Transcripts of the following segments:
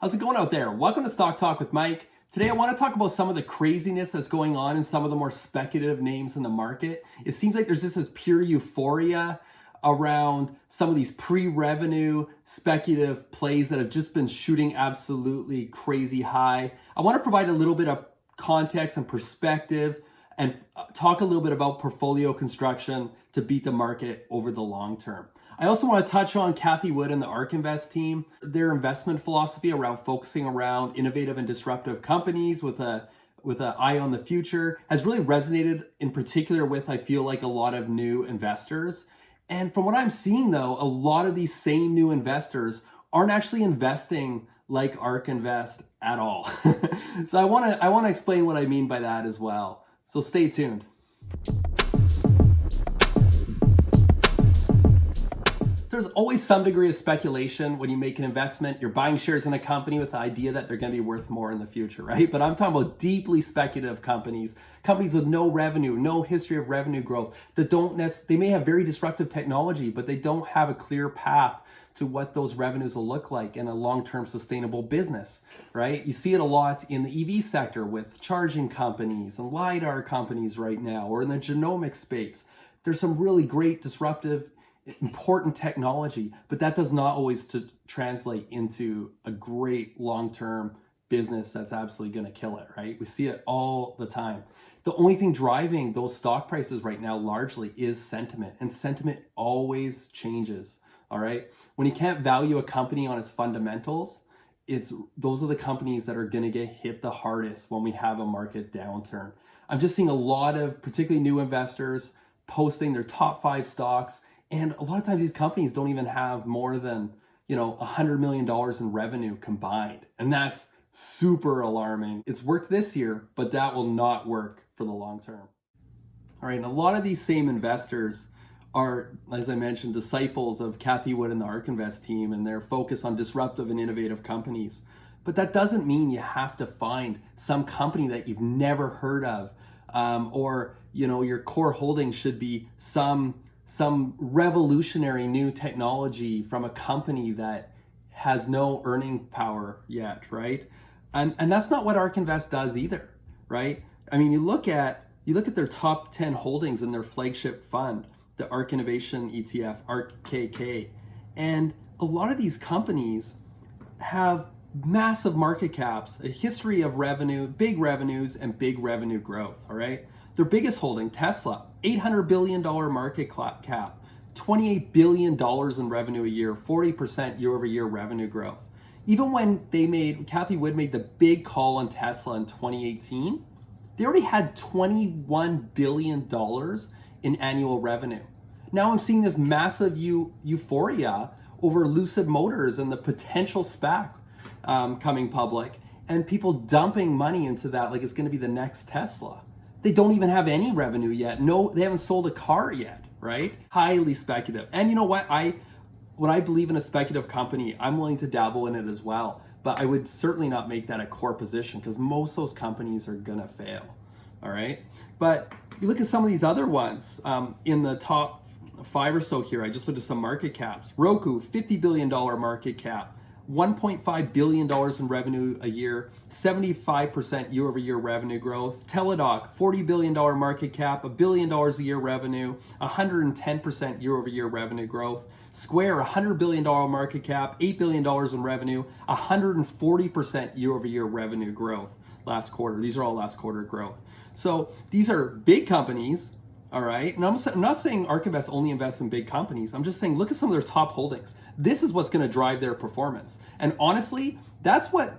How's it going out there? Welcome to Stock Talk with Mike. Today I want to talk about some of the craziness that's going on in some of the more speculative names in the market. It seems like there's just this pure euphoria around some of these pre-revenue speculative plays that have just been shooting absolutely crazy high. I want to provide a little bit of context and perspective and talk a little bit about portfolio construction to beat the market over the long term. I also want to touch on Cathie and the ARK Invest team, their investment philosophy around focusing around innovative and disruptive companies with an eye on the future has really resonated in particular with, I feel like, a lot of new investors. And from what I'm seeing though, a lot of these same new investors aren't actually investing like ARK Invest at all. So I want to explain what I mean by that as well. So stay tuned. There's always some degree of speculation when you make an investment. You're buying shares in a company with the idea that they're going to be worth more in the future, right? But I'm talking about deeply speculative companies with no revenue, no history of revenue growth, that they may have very disruptive technology, but they don't have a clear path to what those revenues will look like in a long-term sustainable business, right? You see it a lot in the EV sector with charging companies and LiDAR companies right now, or in the genomic space. There's some really great disruptive important technology, but that does not always translate into a great long-term business that's absolutely going to kill it, right? We see it all the time. The only thing driving those stock prices right now largely is sentiment, and sentiment always changes, all right? When you can't value a company on its fundamentals, those are the companies that are going to get hit the hardest when we have a market downturn. I'm just seeing a lot of particularly new investors posting their top 5 stocks. And a lot of times these companies don't even have more than, $100 million in revenue combined. And that's super alarming. It's worked this year, but that will not work for the long term. All right, and a lot of these same investors are, as I mentioned, disciples of Cathie and the ARK Invest team and their focus on disruptive and innovative companies. But that doesn't mean you have to find some company that you've never heard of, or your core holding should be some revolutionary new technology from a company that has no earning power yet, right? And that's not what ARK Invest does either, right? I mean, you look at their top 10 holdings in their flagship fund, the ARK Innovation ETF, ARKKK, and a lot of these companies have massive market caps, a history of revenue, big revenues, and big revenue growth, all right? Their biggest holding, Tesla, $800 billion market cap, $28 billion in revenue a year, 40% year-over-year revenue growth. Even when Cathie made the big call on Tesla in 2018, they already had $21 billion in annual revenue. Now I'm seeing this massive euphoria over Lucid Motors and the potential SPAC coming public, and people dumping money into that like it's going to be the next Tesla. They don't even have any revenue yet. No, they haven't sold a car yet, right? Highly speculative. And you know what? When I believe in a speculative company, I'm willing to dabble in it as well. But I would certainly not make that a core position because most of those companies are gonna fail, all right? But you look at some of these other ones in the top 5 or so here. I just looked at some market caps. Roku, $50 billion market cap. $1.5 billion in revenue a year, 75% year-over-year revenue growth. Teladoc, $40 billion market cap, $1 billion a year revenue, 110% year-over-year revenue growth. Square, $100 billion market cap, $8 billion in revenue, 140% year-over-year revenue growth last quarter. These are all last quarter growth. So these are big companies, all right? And I'm not saying ARK Invest only invests in big companies. I'm just saying look at some of their top holdings. This is what's going to drive their performance. And honestly, that's why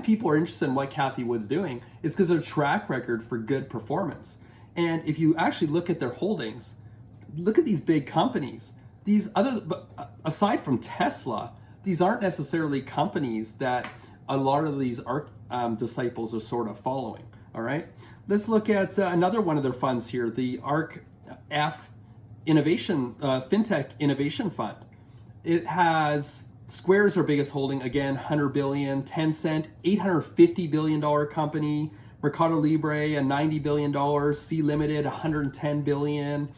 people are interested in what Cathie Wood's doing, is because their track record for good performance. And if you actually look at their holdings, look at these big companies. Aside from Tesla, these aren't necessarily companies that a lot of these ARK disciples are sort of following. All right, let's look at another one of their funds here, the ARK Innovation FinTech Innovation Fund. It has Square as their biggest holding, again, $100 billion, Tencent, $850 billion company, Mercado Libre, a $90 billion, C Limited, $110 billion,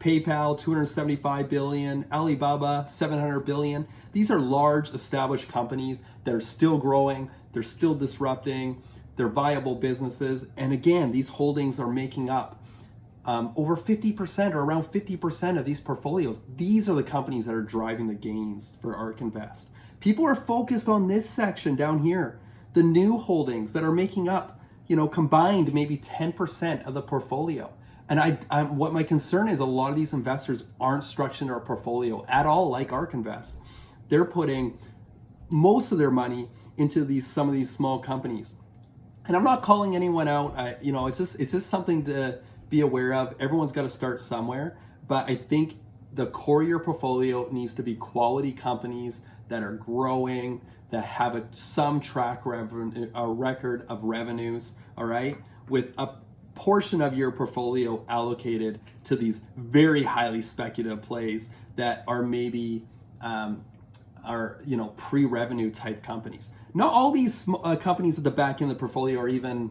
PayPal, 275 billion, Alibaba, 700 billion. These are large established companies that are still growing, they're still disrupting, they're viable businesses. And again, these holdings are making up over 50% or around 50% of these portfolios. These are the companies that are driving the gains for ARK Invest. People are focused on this section down here, the new holdings that are making up, combined maybe 10% of the portfolio. And what my concern is, a lot of these investors aren't structuring their portfolio at all like ARK Invest. They're putting most of their money into some of these small companies. And I'm not calling anyone out. It's just something to be aware of. Everyone's got to start somewhere. But I think the core of your portfolio needs to be quality companies that are growing, that have some a record of revenues, all right, with a portion of your portfolio allocated to these very highly speculative plays that are maybe pre-revenue type companies. Not all these companies at the back end of the portfolio are even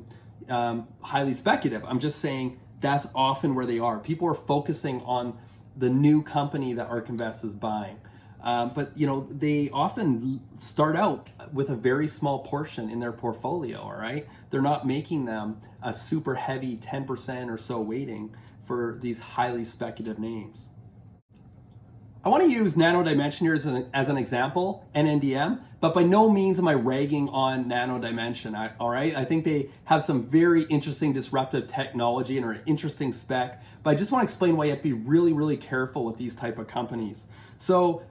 highly speculative. I'm just saying that's often where they are. People are focusing on the new company that ARK Invest is buying. But they often start out with a very small portion in their portfolio, all right? They're not making them a super heavy 10% or so weighting for these highly speculative names. I want to use Nano Dimension here as an example, NNDM, but by no means am I ragging on Nano Dimension, all right? I think they have some very interesting disruptive technology and are an interesting spec, but I just want to explain why you have to be really, really careful with these type of companies. So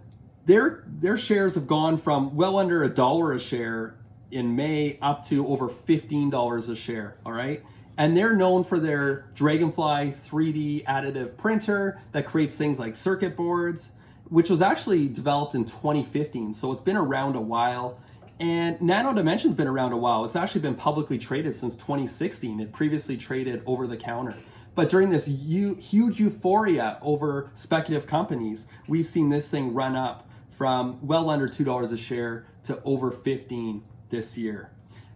their shares have gone from well under $1 a share in May up to over $15 a share, all right? And they're known for their Dragonfly 3D additive printer that creates things like circuit boards, which was actually developed in 2015. So it's been around a while. And Nano Dimension's been around a while. It's actually been publicly traded since 2016. It previously traded over the counter. But during this huge euphoria over speculative companies, we've seen this thing run up from well under $2 a share to over 15 this year.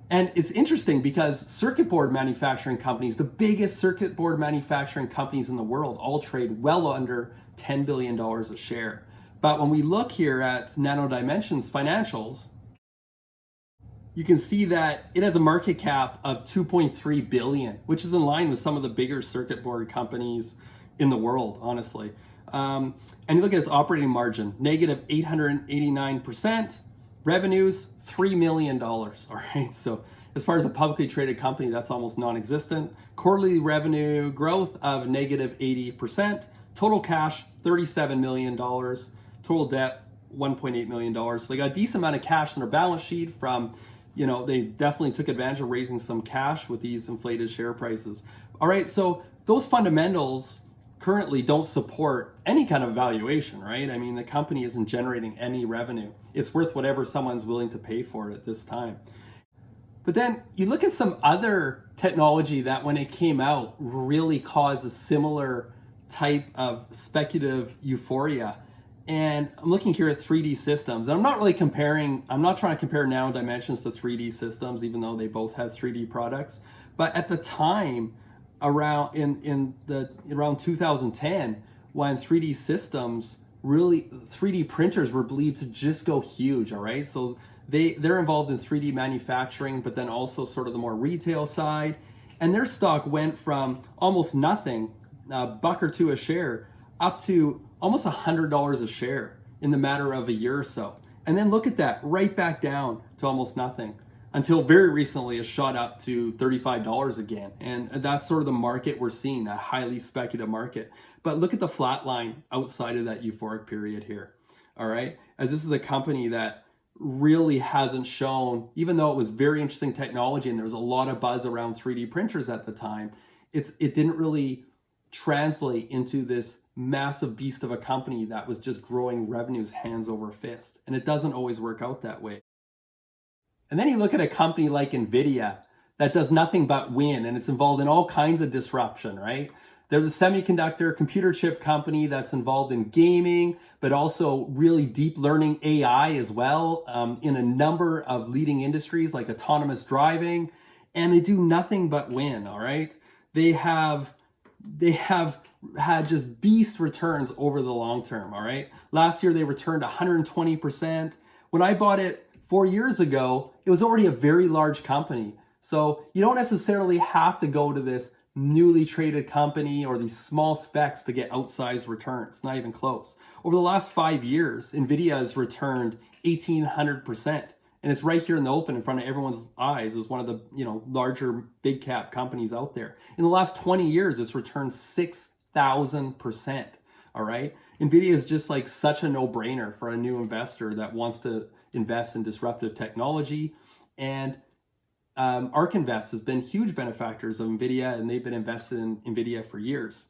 And it's interesting because circuit board manufacturing companies, the biggest circuit board manufacturing companies in the world, all trade well under $10 billion a share. But when we look here at Nano Dimension's financials, you can see that it has a market cap of 2.3 billion, which is in line with some of the bigger circuit board companies in the world, honestly. And you look at its operating margin, negative 889%, revenues, $3 million, all right? So as far as a publicly traded company, that's almost non-existent. Quarterly revenue growth of negative 80%, total cash, $37 million, total debt, $1.8 million. So they got a decent amount of cash in their balance sheet from, they definitely took advantage of raising some cash with these inflated share prices. All right, so those fundamentals currently don't support any kind of valuation, right? I mean, the company isn't generating any revenue. It's worth whatever someone's willing to pay for it at this time. But then you look at some other technology that when it came out really caused a similar type of speculative euphoria. And I'm looking here at 3D systems. And I'm not trying to compare Nano Dimensions to 3D systems, even though they both have 3D products. But at the time, around 2010, when 3D systems, 3D printers were believed to just go huge, all right? So they're involved in 3D manufacturing, but then also sort of the more retail side. And their stock went from almost nothing, a buck or two a share, up to almost $100 a share in the matter of a year or so. And then look at that, right back down to almost nothing, until very recently it shot up to $35 again. And that's sort of the market we're seeing, that highly speculative market. But look at the flat line outside of that euphoric period here, all right? As this is a company that really hasn't shown, even though it was very interesting technology and there was a lot of buzz around 3D printers at the time, it didn't really translate into this massive beast of a company that was just growing revenues hands over fist. And it doesn't always work out that way. And then you look at a company like NVIDIA that does nothing but win, and it's involved in all kinds of disruption, right? They're the semiconductor computer chip company that's involved in gaming, but also really deep learning AI as well, in a number of leading industries like autonomous driving, and they do nothing but win, all right? They have they have had just beast returns over the long term, all right? Last year, they returned 120%. When I bought it 4 years ago, it was already a very large company. So you don't necessarily have to go to this newly traded company or these small specs to get outsized returns, not even close. Over the last 5 years, NVIDIA has returned 1,800%. And it's right here in the open in front of everyone's eyes as one of the larger big cap companies out there. In the last 20 years, it's returned 6,000%. All right. NVIDIA is just like such a no-brainer for a new investor that wants to invest in disruptive technology. And ARK Invest has been huge benefactors of NVIDIA, and they've been invested in NVIDIA for years.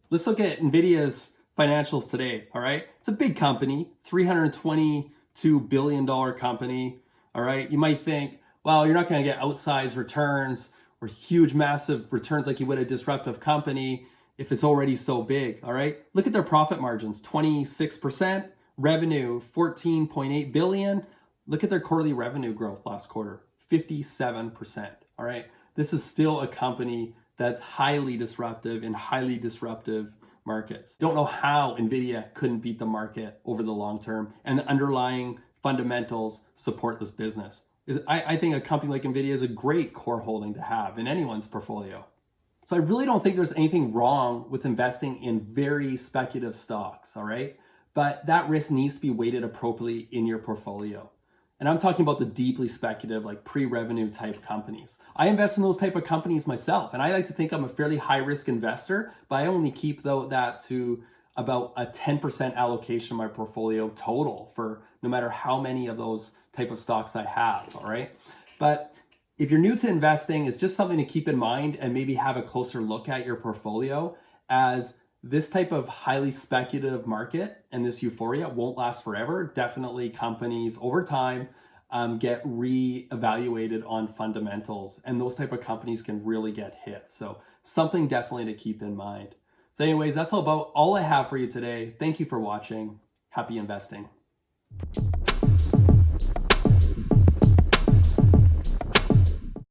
Let's look at NVIDIA's financials today. All right. It's a big company, $322 billion company. All right. You might think, well, you're not going to get outsized returns or huge, massive returns like you would a disruptive company if it's already so big. All right. Look at their profit margins, 26%, revenue, 14.8 billion. Look at their quarterly revenue growth last quarter, 57%. All right. This is still a company that's highly disruptive in highly disruptive markets. Don't know how NVIDIA couldn't beat the market over the long term, and the underlying fundamentals support this business. I think a company like NVIDIA is a great core holding to have in anyone's portfolio. So I really don't think there's anything wrong with investing in very speculative stocks, all right? But that risk needs to be weighted appropriately in your portfolio. And I'm talking about the deeply speculative, like pre-revenue type companies. I invest in those type of companies myself, and I like to think I'm a fairly high risk investor, but I only keep that to about a 10% allocation of my portfolio total for no matter how many of those type of stocks I have, all right? But if you're new to investing, it's just something to keep in mind and maybe have a closer look at your portfolio, as this type of highly speculative market and this euphoria won't last forever. Definitely companies over time get re-evaluated on fundamentals, and those type of companies can really get hit. So something definitely to keep in mind. So anyways, that's all I have for you today. Thank you for watching. Happy investing.